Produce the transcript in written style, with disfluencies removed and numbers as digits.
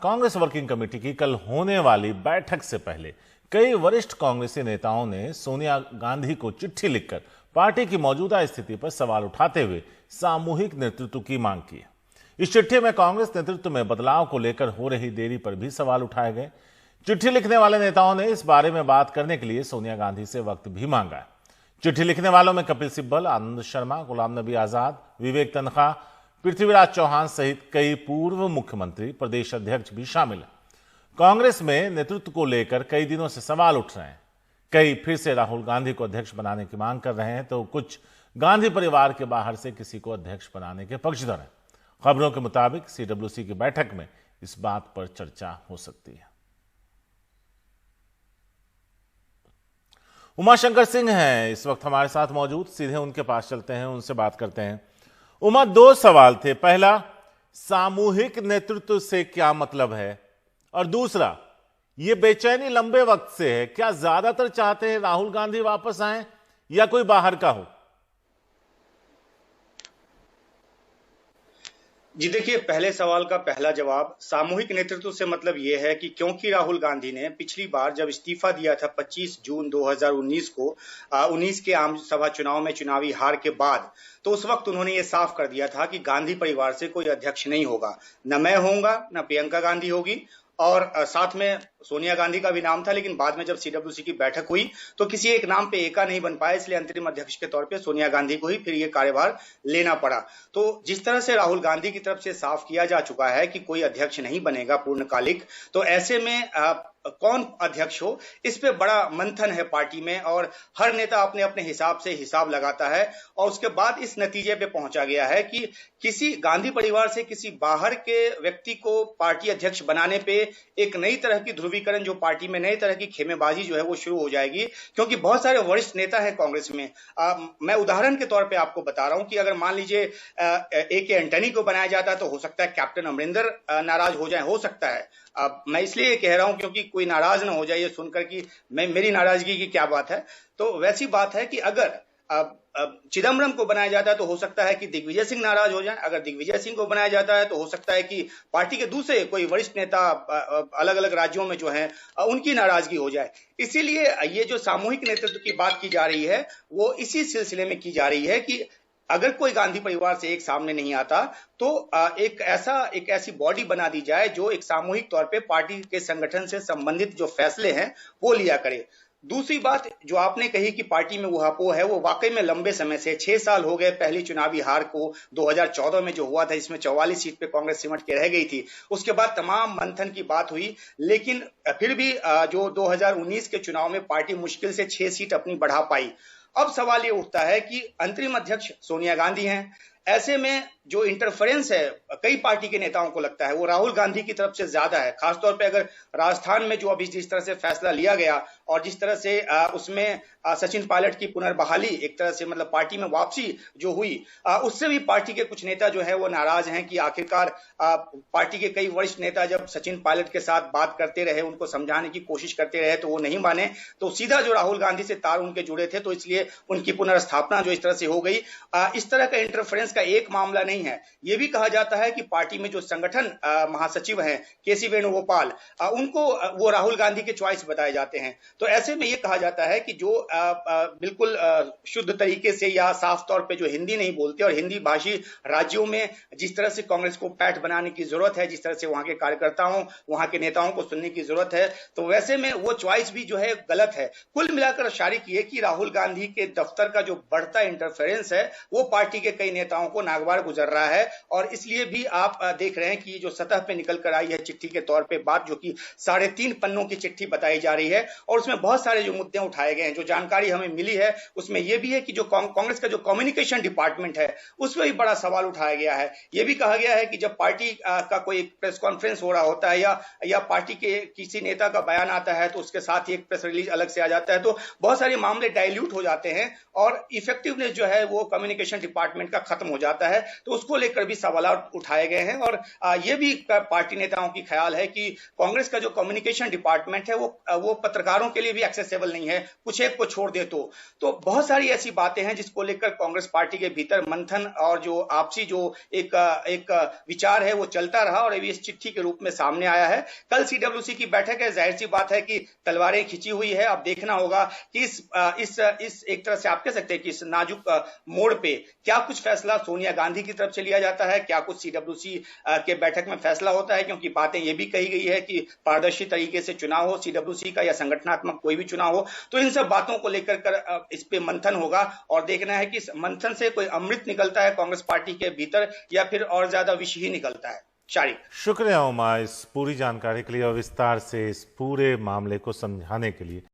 Congress working committee की कल होने वाली बैठक से पहले कई वरिष्ठ कांग्रेसी नेताओं ने सोनिया गांधी को चिट्ठी लिखकर पार्टी की मौजूदा स्थिति पर सवाल उठाते हुए सामूहिक नेतृत्व की मांग की है। इस चिट्ठी में कांग्रेस नेतृत्व में बदलाव को लेकर हो रही देरी पर भी सवाल उठाए गए। चिट्ठी लिखने वाले नेताओं ने इस बारे में बात करने के लिए सोनिया गांधी से वक्त भी मांगा है। चिट्ठी लिखने वालों में कपिल सिब्बल, आनंद शर्मा, गुलाम नबी आजाद, विवेक तन्खा, पृथ्वीराज चौहान सहित कई पूर्व मुख्यमंत्री, प्रदेश अध्यक्ष भी शामिल हैं। कांग्रेस में नेतृत्व को लेकर कई दिनों से सवाल उठ रहे हैं। कई फिर से राहुल गांधी को अध्यक्ष बनाने की मांग कर रहे हैं, तो कुछ गांधी परिवार के बाहर से किसी को अध्यक्ष बनाने के पक्षधर हैं। खबरों के मुताबिक सीडब्ल्यूसी की बैठक में इस बात पर चर्चा हो सकती है। उमाशंकर सिंह हैं इस वक्त हमारे साथ मौजूद, सीधे उनके पास चलते हैं, उनसे बात करते हैं। उमा, दो सवाल थे। पहला, सामूहिक नेतृत्व से क्या मतलब है, और दूसरा, ये बेचैनी लंबे वक्त से है, क्या ज्यादातर चाहते हैं राहुल गांधी वापस आए या कोई बाहर का हो? जी देखिए, पहले सवाल का पहला जवाब, सामूहिक नेतृत्व से मतलब यह है कि क्योंकि राहुल गांधी ने पिछली बार जब इस्तीफा दिया था 25 जून 2019 को 19 के आम सभा चुनाव में चुनावी हार के बाद, तो उस वक्त उन्होंने ये साफ कर दिया था कि गांधी परिवार से कोई अध्यक्ष नहीं होगा, न मैं होऊंगा न प्रियंका गांधी होगी, और साथ में सोनिया गांधी का भी नाम था। लेकिन बाद में जब सीडब्ल्यूसी की बैठक हुई तो किसी एक नाम पे एका नहीं बन पाया, इसलिए अंतरिम अध्यक्ष के तौर पे सोनिया गांधी को ही फिर ये कार्यभार लेना पड़ा। तो जिस तरह से राहुल गांधी की तरफ से साफ किया जा चुका है कि कोई अध्यक्ष नहीं बनेगा पूर्णकालिक, तो ऐसे में कौन अध्यक्ष हो, इस पे बड़ा मंथन है पार्टी में, और हर नेता अपने अपने हिसाब से हिसाब लगाता है, और उसके बाद इस नतीजे पे पहुंचा गया है कि किसी गांधी परिवार से किसी बाहर के व्यक्ति को पार्टी अध्यक्ष बनाने पे एक नई तरह की ध्रुवीकरण, जो पार्टी में नई तरह की खेमेबाजी जो है वो शुरू हो जाएगी। क्योंकि बहुत सारे वरिष्ठ नेता हैं कांग्रेस में। मैं उदाहरण के तौर पे आपको बता रहा हूं कि अगर मान लीजिए AK एंटनी को बनाया जाता है तो हो सकता है कैप्टन अमरिंदर नाराज हो जाए, हो सकता है। मैं इसलिए कह रहा हूं क्योंकि कोई नाराज ना हो जाए ये सुनकर कि मेरी नाराजगी की क्या बात है। तो वैसी बात है कि अगर चिदम्बरम को बनाया जाता है तो हो सकता है कि दिग्विजय सिंह नाराज हो जाए, अगर दिग्विजय सिंह को बनाया जाता है तो हो सकता है कि पार्टी के दूसरे कोई वरिष्ठ नेता अलग अलग राज्यों में जो है उनकी नाराजगी हो जाए। इसीलिए ये जो सामूहिक नेतृत्व की बात की जा रही है वो इसी सिलसिले में की जा रही है कि अगर कोई गांधी परिवार से एक सामने नहीं आता तो एक ऐसी बॉडी बना दी जाए जो एक सामूहिक तौर पे पार्टी के संगठन से संबंधित जो फैसले हैं वो लिया करे। दूसरी बात जो आपने कही कि पार्टी में ऊहापोह है, वो वाकई में लंबे समय से 6 साल हो गए। पहली चुनावी हार को 2014 में जो हुआ था, इसमें 44 सीट पे कांग्रेस सिमट के रह गई थी। उसके बाद तमाम मंथन की बात हुई, लेकिन फिर भी जो 2019 के चुनाव में पार्टी मुश्किल से 6 सीट अपनी बढ़ा पाई। अब सवाल ये उठता है कि अंतरिम अध्यक्ष सोनिया गांधी हैं, ऐसे में जो इंटरफेरेंस है कई पार्टी के नेताओं को लगता है वो राहुल गांधी की तरफ से ज्यादा है। खासतौर पे अगर राजस्थान में जो अभी जिस तरह से फैसला लिया गया और जिस तरह से उसमें सचिन पायलट की पुनर्बहाली, एक तरह से मतलब पार्टी में वापसी जो हुई, उससे भी पार्टी के कुछ नेता जो है वो नाराज हैं कि आखिरकार पार्टी के कई वरिष्ठ नेता जब सचिन पायलट के साथ बात करते रहे, उनको समझाने की कोशिश करते रहे तो वो नहीं माने, तो सीधा जो राहुल गांधी से तार उनके जुड़े थे, तो इसलिए उनकी पुनर्स्थापना जो इस तरह से हो गई। इस तरह का इंटरफेरेंस का एक मामला नहीं है। यह भी कहा जाता है कि पार्टी में जो संगठन महासचिव हैं केसी वेणुगोपाल, उनको वो राहुल गांधी के चॉइस बताए जाते हैं। तो ऐसे में ये कहा जाता है कि जो बिल्कुल शुद्ध तरीके से या साफ तौर पे जो हिंदी नहीं बोलते और हिंदी भाषी राज्यों में जिस तरह से कांग्रेस को पैठ बनाने की जरूरत है, जिस तरह से वहां के कार्यकर्ताओं, वहां के नेताओं को सुनने की जरूरत है, तो वैसे में वो चॉइस भी जो है गलत है। कुल मिलाकर शारिक ये कि राहुल गांधी के दफ्तर का जो बढ़ता इंटरफेरेंस है वो पार्टी के कई नेताओं को नागवार गुजर रहा है, और इसलिए भी आप देख रहे हैं कि जो सतह पे निकल कर आई है चिट्ठी के तौर पे बात, जो कि 3.5 पन्नों की चिट्ठी बताई जा रही है, और उसमें बहुत सारे जो मुद्दे उठाए गए हैं। जो जानकारी हमें मिली है उसमें यह भी है कि जो कांग्रेस का जो कम्युनिकेशन डिपार्टमेंट है उसमें भी बड़ा सवाल उठाया गया है। यह भी कहा गया है कि जब पार्टी का कोई प्रेस कॉन्फ्रेंस हो रहा होता है या पार्टी के किसी नेता का बयान आता है तो उसके साथ ही एक प्रेस रिलीज अलग से आ जाता है, तो बहुत सारे मामले डाइल्यूट हो जाते हैं और इफेक्टिवनेस जो है वो कम्युनिकेशन डिपार्टमेंट का खत्म हो जाता है, तो उसको लेकर भी सवाल उठाए गए हैं। और ये भी पार्टी नेताओं की ख्याल है कि कांग्रेस का जो कम्युनिकेशन डिपार्टमेंट है वो पत्रकारों के लिए भी एक्सेसिबल नहीं है, कुछ एक को छोड़ दे तो बहुत सारी ऐसी बातें हैं जिसको लेकर कांग्रेस पार्टी के भीतर मंथन और जो आपसी जो एक विचार है वो चलता रहा और अभी इस चिट्ठी के रूप में सामने आया है। कल सीडब्ल्यूसी की बैठक है, जाहिर सी बात है कि तलवारें खिंची हुई है। अब देखना होगा कि इस एक तरह से आप कह सकते हैं कि इस नाजुक मोड़ पे क्या कुछ फैसला सोनिया गांधी की तरफ से लिया जाता है, क्या कुछ सीडब्ल्यूसी के बैठक में फैसला होता है, क्योंकि बातें ये भी कही गई है कि पारदर्शी तरीके से चुनाव हो सीडब्ल्यूसी का या संगठनात्मक कोई भी चुनाव हो। तो इन सब बातों को लेकर इस पे मंथन होगा और देखना है कि इस मंथन से कोई अमृत निकलता है कांग्रेस पार्टी के भीतर या फिर और ज्यादा विष ही निकलता है। शारिक, शुक्रिया उमा इस पूरी जानकारी के लिए और विस्तार से इस पूरे मामले को समझाने के लिए।